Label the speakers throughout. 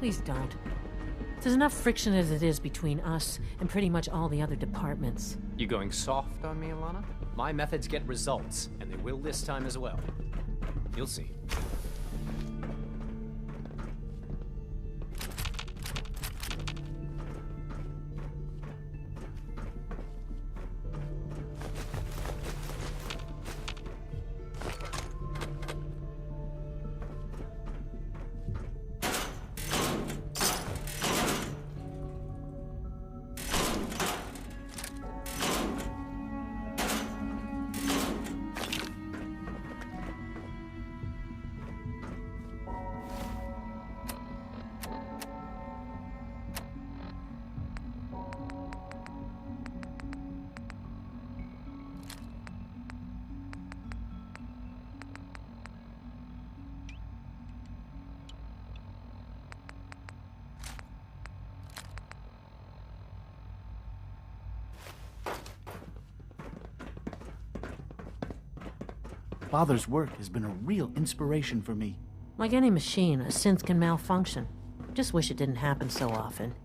Speaker 1: Please don't. There's enough friction as it is between us and pretty much all the other departments.
Speaker 2: You going soft on me, Alana? My methods get results, and they will this time as well. You'll see.
Speaker 3: Father's work has been a real inspiration for me.
Speaker 1: Like any machine, a synth can malfunction. Just wish it didn't happen so often.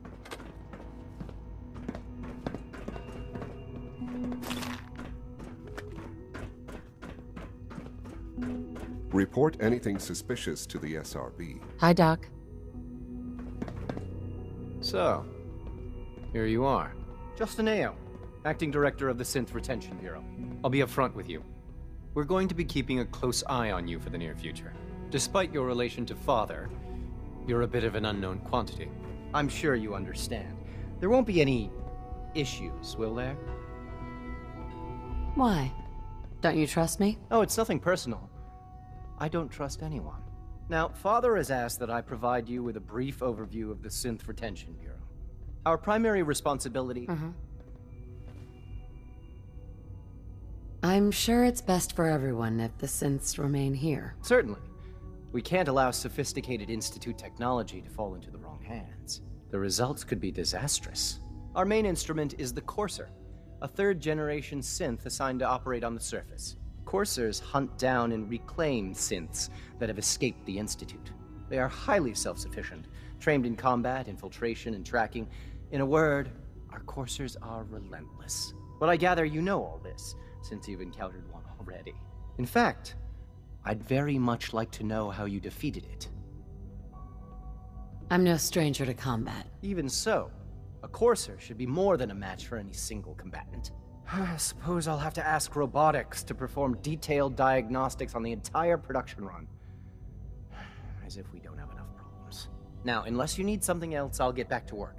Speaker 4: Report anything suspicious to the SRB.
Speaker 1: Hi, Doc.
Speaker 2: So, here you are. Justin Ao, Acting Director of the Synth Retention Bureau. I'll be upfront with you. We're going to be keeping a close eye on you for the near future. Despite your relation to Father, you're a bit of an unknown quantity. I'm sure you understand. There won't be any issues, will there?
Speaker 5: Why? Don't you trust me?
Speaker 2: Oh, it's nothing personal. I don't trust anyone. Now, Father has asked that I provide you with a brief overview of the Synth Retention Bureau. Our primary responsibility...
Speaker 5: I'm sure it's best for everyone if the synths remain here.
Speaker 2: Certainly. We can't allow sophisticated Institute technology to fall into the wrong hands. The results could be disastrous. Our main instrument is the Courser, a third-generation synth assigned to operate on the surface. Coursers hunt down and reclaim synths that have escaped the Institute. They are highly self-sufficient, trained in combat, infiltration, and tracking. In a word, our Coursers are relentless. But I gather you know all this, since you've encountered one already. In fact, I'd very much like to know how you defeated it.
Speaker 5: I'm no stranger to combat.
Speaker 2: Even so, a Courser should be more than a match for any single combatant. I suppose I'll have to ask robotics to perform detailed diagnostics on the entire production run. As if we don't have enough problems. Now, unless you need something else, I'll get back to work.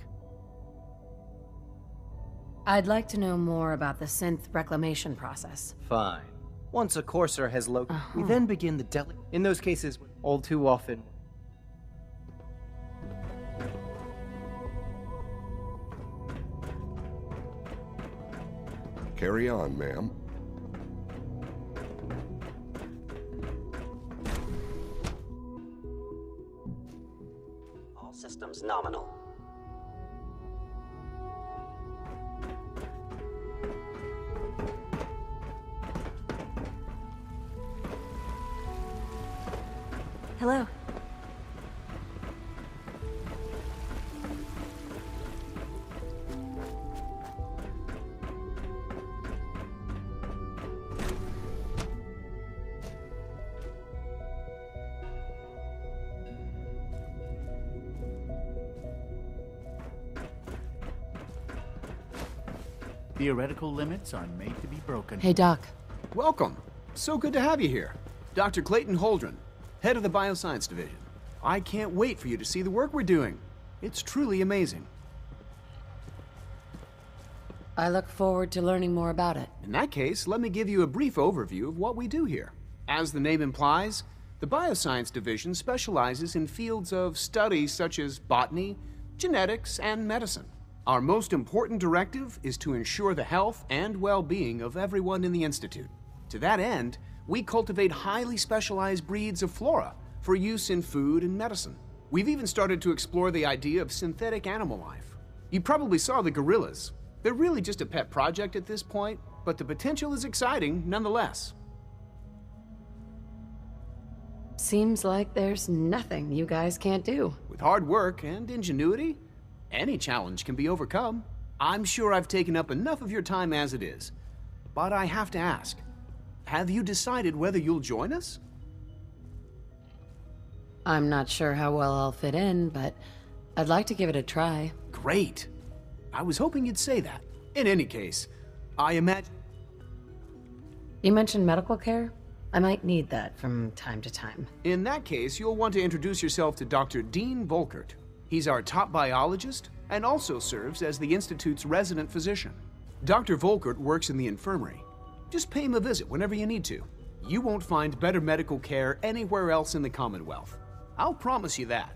Speaker 5: I'd like to know more about the synth reclamation process.
Speaker 2: Fine. Once a Courser has we then begin the In those cases, all too often...
Speaker 4: Carry on, ma'am.
Speaker 6: All systems nominal.
Speaker 1: Hello.
Speaker 3: Theoretical limits are made to be broken.
Speaker 5: Hey, Doc.
Speaker 7: Welcome. So good to have you here. Dr. Clayton Holdren, head of the Bioscience Division. I can't wait for you to see the work we're doing. It's truly amazing.
Speaker 5: I look forward to learning more about it.
Speaker 7: In that case, let me give you a brief overview of what we do here. As the name implies, the Bioscience Division specializes in fields of study such as botany, genetics, and medicine. Our most important directive is to ensure the health and well-being of everyone in the Institute. To that end, we cultivate highly specialized breeds of flora for use in food and medicine. We've even started to explore the idea of synthetic animal life. You probably saw the gorillas. They're really just a pet project at this point, but the potential is exciting nonetheless.
Speaker 5: Seems like there's nothing you guys can't do.
Speaker 7: With hard work and ingenuity, any challenge can be overcome. I'm sure I've taken up enough of your time as it is. But I have to ask, have you decided whether you'll join us?
Speaker 5: I'm not sure how well I'll fit in, but I'd like to give it a try.
Speaker 7: Great. I was hoping you'd say that. In any case, I imagine...
Speaker 5: You mentioned medical care? I might need that from time to time.
Speaker 7: In that case, you'll want to introduce yourself to Dr. Dean Volkert. He's our top biologist and also serves as the Institute's resident physician. Dr. Volkert works in the infirmary. Just pay him a visit whenever you need to. You won't find better medical care anywhere else in the Commonwealth. I'll promise you that.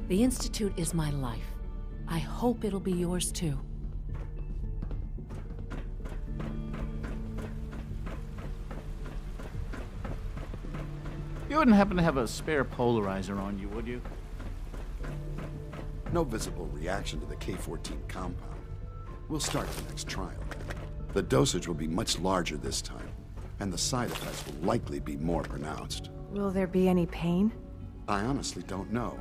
Speaker 1: The Institute is my life. I hope it'll be yours too.
Speaker 3: You wouldn't happen to have a spare polarizer on you, would you?
Speaker 8: No visible reaction to the K-14 compound. We'll start the next trial. The dosage will be much larger this time, and the side effects will likely be more pronounced.
Speaker 9: Will there be any pain?
Speaker 8: I honestly don't know.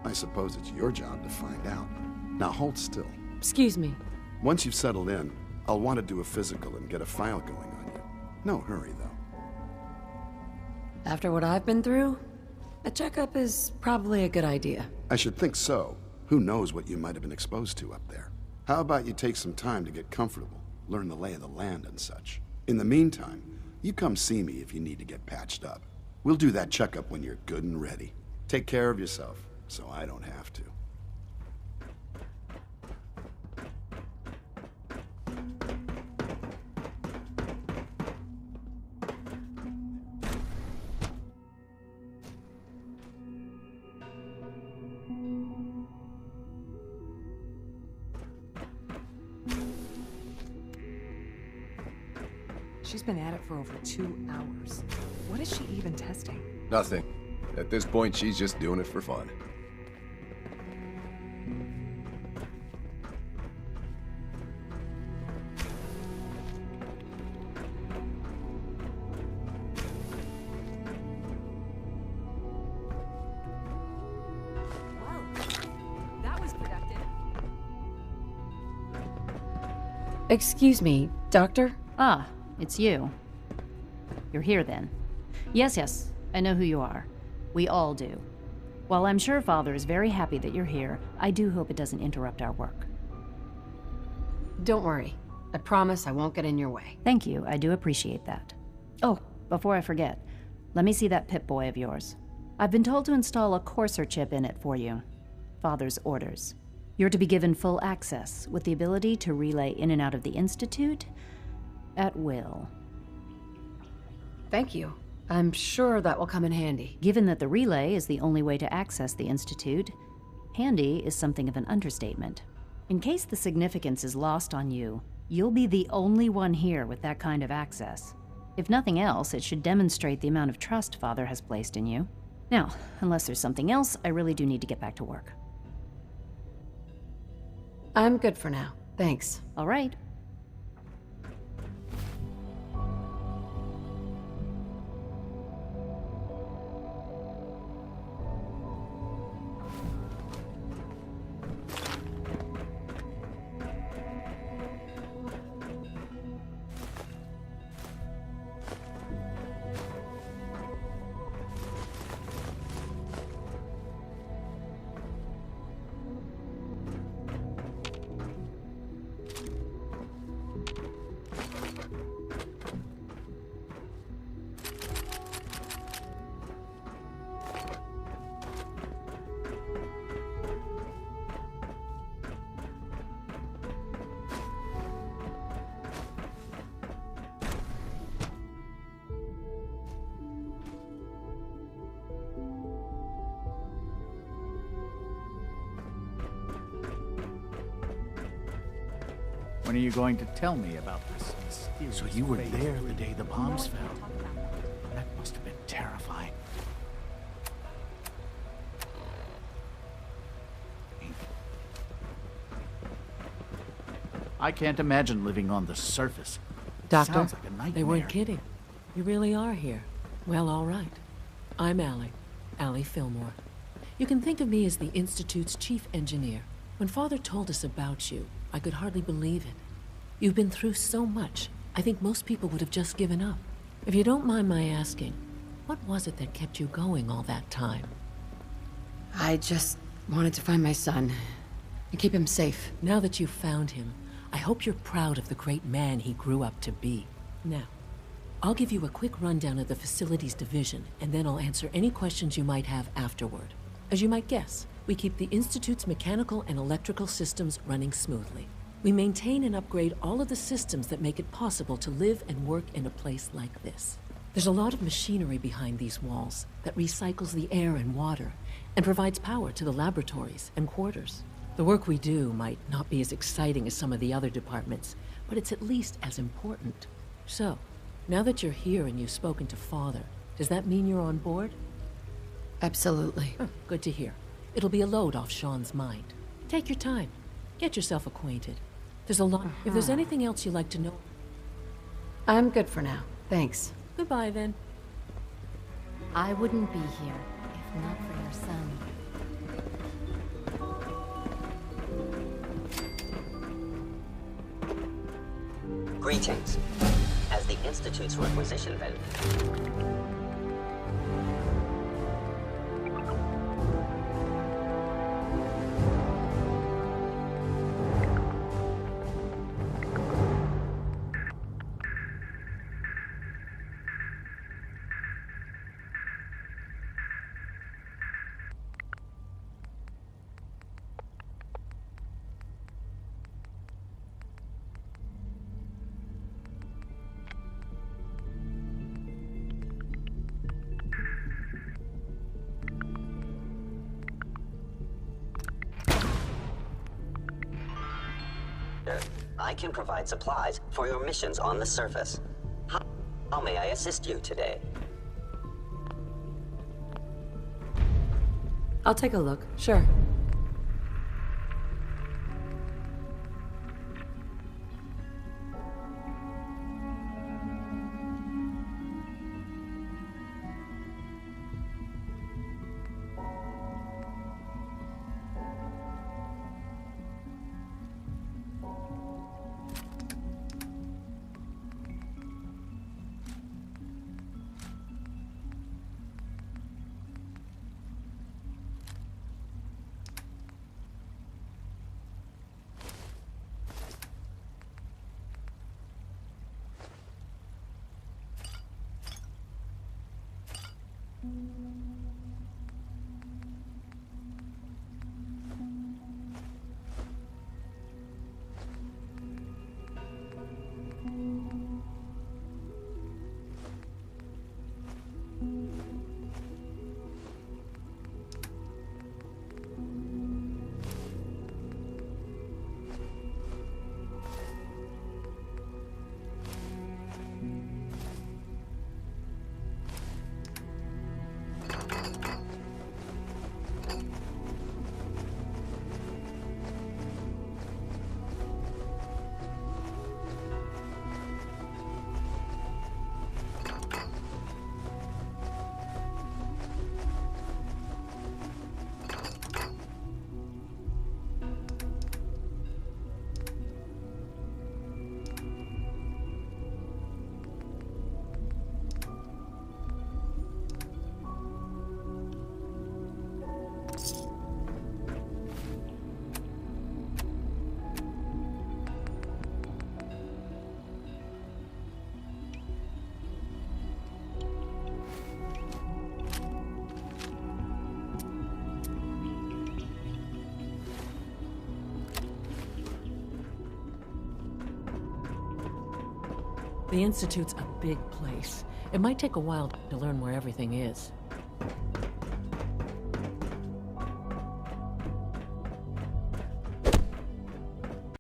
Speaker 8: I suppose it's your job to find out. Now hold still.
Speaker 5: Excuse me.
Speaker 8: Once you've settled in, I'll want to do a physical and get a file going on you. No hurry, though.
Speaker 5: After what I've been through, a checkup is probably a good idea.
Speaker 8: I should think so. Who knows what you might have been exposed to up there? How about you take some time to get comfortable, learn the lay of the land and such. In the meantime, you come see me if you need to get patched up. We'll do that checkup when you're good and ready. Take care of yourself, so I don't have to.
Speaker 9: She's been at it for over 2 hours. What is she even testing?
Speaker 10: Nothing. At this point, she's just doing it for fun.
Speaker 9: That was productive.
Speaker 5: Excuse me, Doctor?
Speaker 11: Ah, it's you. You're here then. Yes, I know who you are. We all do. While I'm sure Father is very happy that you're here, I do hope it doesn't interrupt our work.
Speaker 5: Don't worry. I promise I won't get in your way.
Speaker 11: Thank you, I do appreciate that. Oh, before I forget, let me see that Pip-Boy of yours. I've been told to install a Courser chip in it for you. Father's orders. You're to be given full access, with the ability to relay in and out of the Institute at will.
Speaker 5: Thank you. I'm sure that will come in handy.
Speaker 11: Given that the relay is the only way to access the Institute, handy is something of an understatement. In case the significance is lost on you, you'll be the only one here with that kind of access. If nothing else, it should demonstrate the amount of trust Father has placed in you. Now, unless there's something else, I really do need to get back to work.
Speaker 5: I'm good for now. Thanks.
Speaker 11: All right.
Speaker 3: When are you going to tell me about this mysterious
Speaker 12: So you were
Speaker 3: fate?
Speaker 12: there the day the bombs fell.
Speaker 3: That must have been terrifying. I can't imagine living on the surface.
Speaker 1: Doctor,
Speaker 3: Sounds like a nightmare.
Speaker 1: they weren't kidding. You really are here. Well, all right. I'm Allie Fillmore. You can think of me as the Institute's chief engineer. When Father told us about you, I could hardly believe it. You've been through so much, I think most people would have just given up. If you don't mind my asking, what was it that kept you going all that time?
Speaker 5: I just wanted to find my son and keep him safe.
Speaker 1: Now that you've found him, I hope you're proud of the great man he grew up to be. Now, I'll give you a quick rundown of the facilities division, and then I'll answer any questions you might have afterward. As you might guess, we keep the Institute's mechanical and electrical systems running smoothly. We maintain and upgrade all of the systems that make it possible to live and work in a place like this. There's a lot of machinery behind these walls that recycles the air and water and provides power to the laboratories and quarters. The work we do might not be as exciting as some of the other departments, but it's at least as important. So, now that you're here and you've spoken to Father, does that mean you're on board?
Speaker 5: Absolutely.
Speaker 1: Oh, good to hear. It'll be a load off Sean's mind. Take your time. Get yourself acquainted. There's a lot. If there's anything else you'd like to know...
Speaker 5: I'm good for now. Thanks.
Speaker 1: Goodbye, then.
Speaker 11: I wouldn't be here if not for your son.
Speaker 6: Greetings. As the Institute's requisition vendor, I can provide supplies for your missions on the surface. How may I assist you today?
Speaker 5: I'll take a look. Sure.
Speaker 1: The Institute's a big place. It might take a while to learn where everything is.